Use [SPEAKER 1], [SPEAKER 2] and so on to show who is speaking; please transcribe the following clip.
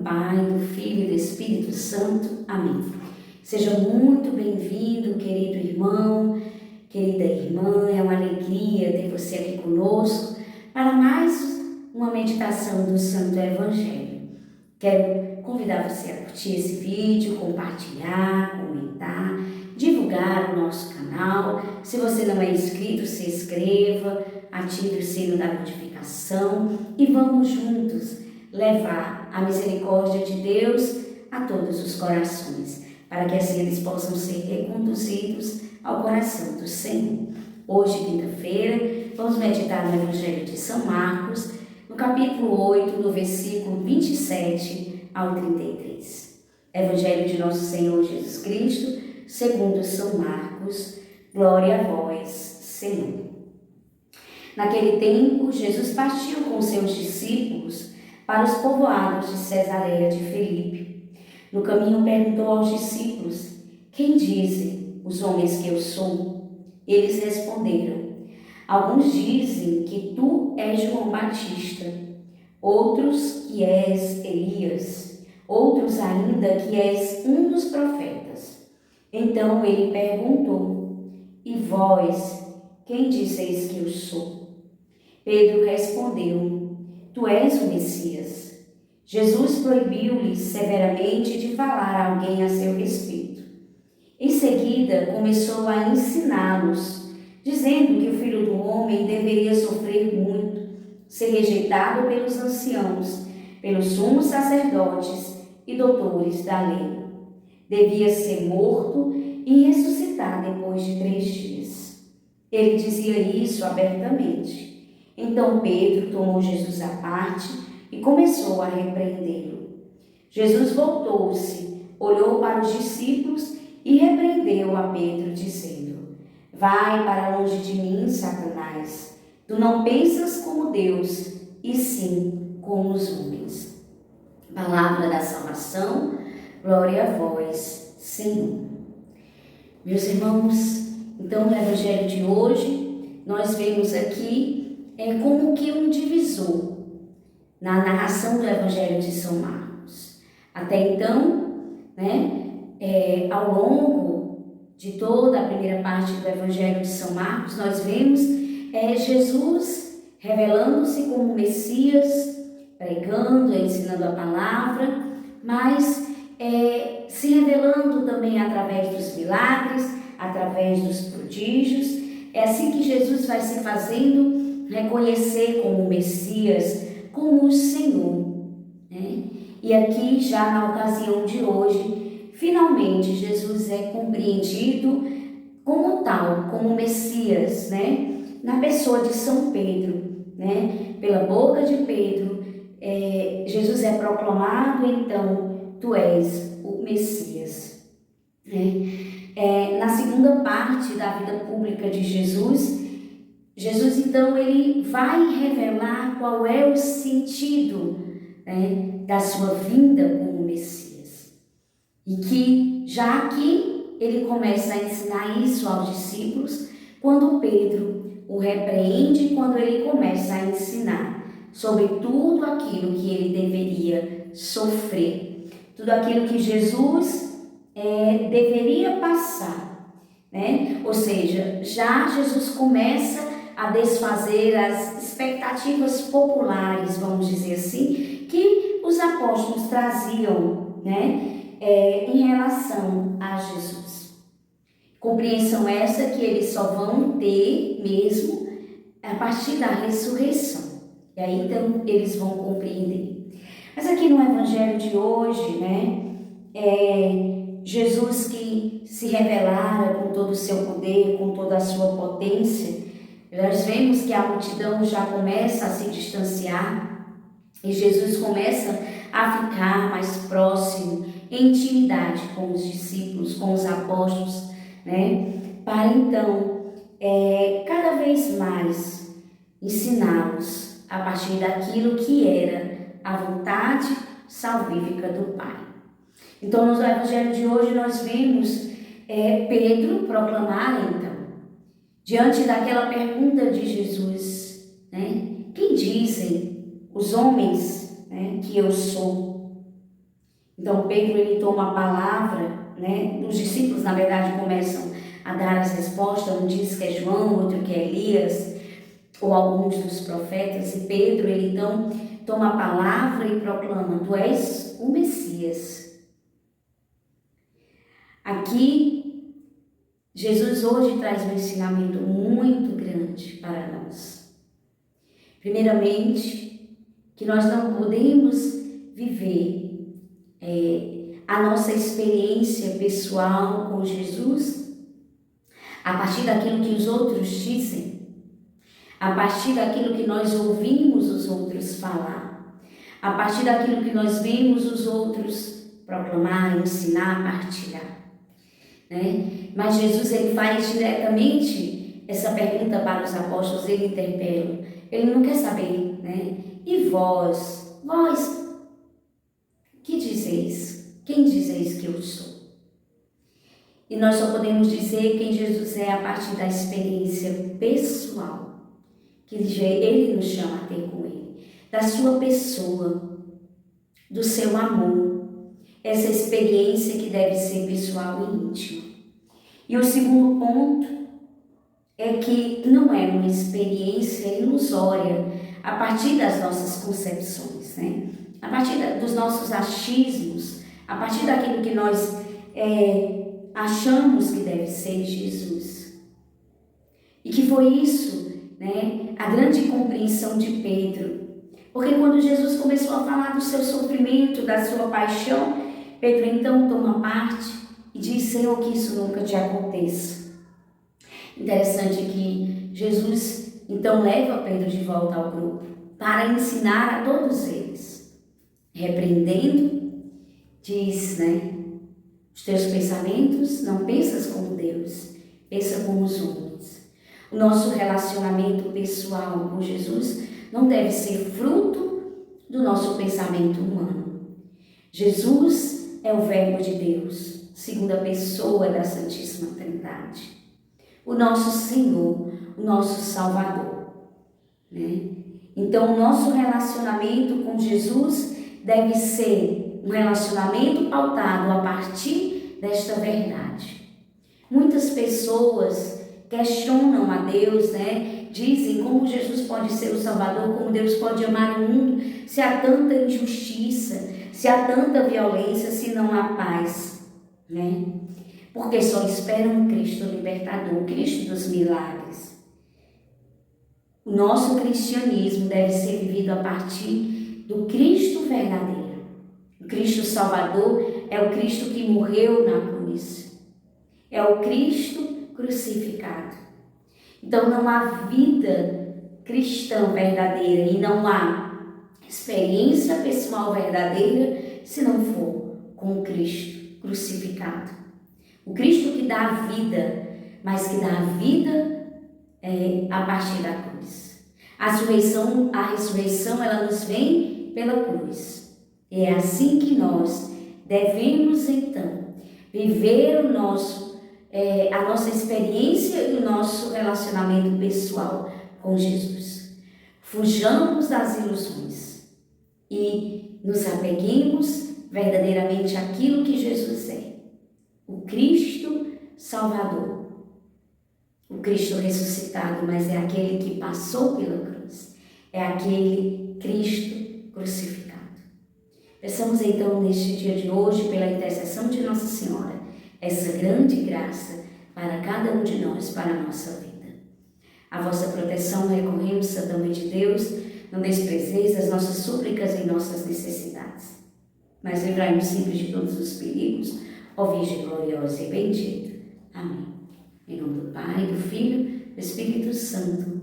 [SPEAKER 1] Pai, do Filho e do Espírito Santo. Amém. Seja muito bem-vindo, querido irmão, querida irmã. É uma alegria ter você aqui conosco para mais uma meditação do Santo Evangelho. Quero convidar você a curtir esse vídeo, compartilhar, comentar, divulgar o nosso canal. Se você não é inscrito, se inscreva, ative o sino da notificação e vamos juntos levar a misericórdia de Deus a todos os corações, para que assim eles possam ser reconduzidos ao coração do Senhor. Hoje, quinta-feira, vamos meditar no Evangelho de São Marcos, no capítulo 8, do versículo 27 ao 33. Evangelho de nosso Senhor Jesus Cristo, segundo São Marcos. Glória a vós, Senhor. Naquele tempo, Jesus partiu com seus discípulos para os povoados de Cesareia de Filipe. No caminho perguntou aos discípulos: quem dizem os homens que eu sou? Eles responderam: alguns dizem que tu és João Batista, outros que és Elias, outros ainda que és um dos profetas. Então ele perguntou: e vós, quem dizeis que eu sou? Pedro respondeu: tu és o Messias. Jesus proibiu-lhes severamente de falar a alguém a seu respeito. Em seguida, começou a ensiná-los, dizendo que o Filho do Homem deveria sofrer muito, ser rejeitado pelos anciãos, pelos sumos sacerdotes e doutores da lei. Devia ser morto e ressuscitar depois de 3 dias. Ele dizia isso abertamente. Então Pedro tomou Jesus à parte e começou a repreendê-lo. Jesus voltou-se, olhou para os discípulos e repreendeu a Pedro, dizendo: vai para longe de mim, Satanás. Tu não pensas como Deus, e sim como os homens. Palavra da salvação, glória a vós, Senhor. Meus irmãos, então no Evangelho de hoje, nós vemos aqui como que um divisor na narração do Evangelho de São Marcos. Até então, ao longo de toda a primeira parte do Evangelho de São Marcos, nós vemos Jesus revelando-se como Messias, pregando, ensinando a palavra, mas se revelando também através dos milagres, através dos prodígios. É assim que Jesus vai se fazendo reconhecer como Messias, como o Senhor. E aqui, já na ocasião de hoje, finalmente Jesus é compreendido como tal, como Messias, na pessoa de São Pedro, pela boca de Pedro, Jesus é proclamado, então, tu és o Messias. Na segunda parte da vida pública de Jesus, então, ele vai revelar qual é o sentido da sua vinda como Messias. E que, já aqui, ele começa a ensinar isso aos discípulos, quando Pedro o repreende, quando ele começa a ensinar sobre tudo aquilo que ele deveria sofrer, tudo aquilo que Jesus deveria passar, Ou seja, já Jesus começa a desfazer as expectativas populares, vamos dizer assim, que os apóstolos traziam, em relação a Jesus. Compreensão essa que eles só vão ter mesmo a partir da ressurreição. E aí, então, eles vão compreender. Mas aqui no Evangelho de hoje, Jesus que se revelara com todo o seu poder, com toda a sua potência, nós vemos que a multidão já começa a se distanciar e Jesus começa a ficar mais próximo, em intimidade com os discípulos, com os apóstolos, para então, cada vez mais ensiná-los a partir daquilo que era a vontade salvífica do Pai. Então, no Evangelho de hoje, nós vemos Pedro proclamar, então, diante daquela pergunta de Jesus, quem dizem os homens que eu sou? Então Pedro, ele toma a palavra, né? Os discípulos, na verdade, começam a dar as respostas, um diz que é João, outro que é Elias, ou alguns dos profetas, e Pedro, ele então toma a palavra e proclama: tu és o Messias. Aqui, Jesus hoje traz um ensinamento muito grande para nós. Primeiramente, que nós não podemos viver a nossa experiência pessoal com Jesus a partir daquilo que os outros dizem, a partir daquilo que nós ouvimos os outros falar, a partir daquilo que nós vemos os outros proclamar, ensinar, partilhar, né? Mas Jesus, ele faz diretamente essa pergunta para os apóstolos, ele interpela, ele não quer saber, né? E vós, que dizeis? Quem dizeis que eu sou? E nós só podemos dizer quem Jesus é a partir da experiência pessoal que ele nos chama a ter com ele, da sua pessoa, do seu amor, essa experiência que deve ser pessoal e íntima. E o segundo ponto é que não é uma experiência ilusória a partir das nossas concepções, né? A partir dos nossos achismos, a partir daquilo que nós achamos que deve ser Jesus. E que foi isso, né, a grande compreensão de Pedro. Porque quando Jesus começou a falar do seu sofrimento, da sua paixão, Pedro então toma parte e diz: Senhor, que isso nunca te aconteça. Interessante que Jesus então leva Pedro de volta ao grupo para ensinar a todos eles, repreendendo, diz, né? Os teus pensamentos não pensas como Deus, pensa como os homens. O nosso relacionamento pessoal com Jesus não deve ser fruto do nosso pensamento humano. Jesus é o Verbo de Deus, segunda pessoa da Santíssima Trindade. O nosso Senhor, o nosso Salvador, né? Então, o nosso relacionamento com Jesus deve ser um relacionamento pautado a partir desta verdade. Muitas pessoas questionam a Deus, né? Dizem como Jesus pode ser o Salvador, como Deus pode amar o mundo, se há tanta injustiça, se há tanta violência, se não há paz, né? Porque só esperam um Cristo libertador, o Cristo dos milagres. O nosso cristianismo deve ser vivido a partir do Cristo verdadeiro. O Cristo Salvador é o Cristo que morreu na cruz. É o Cristo crucificado. Então não há vida cristã verdadeira e não há experiência pessoal verdadeira se não for com o Cristo crucificado. O Cristo que dá a vida, mas que dá a vida a partir da cruz. A ressurreição ela nos vem pela cruz. É assim que nós devemos então viver a nossa experiência e o nosso relacionamento pessoal com Jesus. Fujamos das ilusões e nos apeguemos verdadeiramente àquilo que Jesus é. O Cristo Salvador, o Cristo ressuscitado, mas é aquele que passou pela cruz, é aquele Cristo crucificado. Peçamos então neste dia de hoje, pela intercessão de Nossa Senhora, essa grande graça para cada um de nós, para a nossa vida. A vossa proteção recorremos, Santa Mãe de Deus, não desprezeis as nossas súplicas e nossas necessidades, mas livrai-nos sempre de todos os perigos, ó Virgem gloriosa e bendita. Amém. Em nome do Pai, do Filho, do Espírito Santo.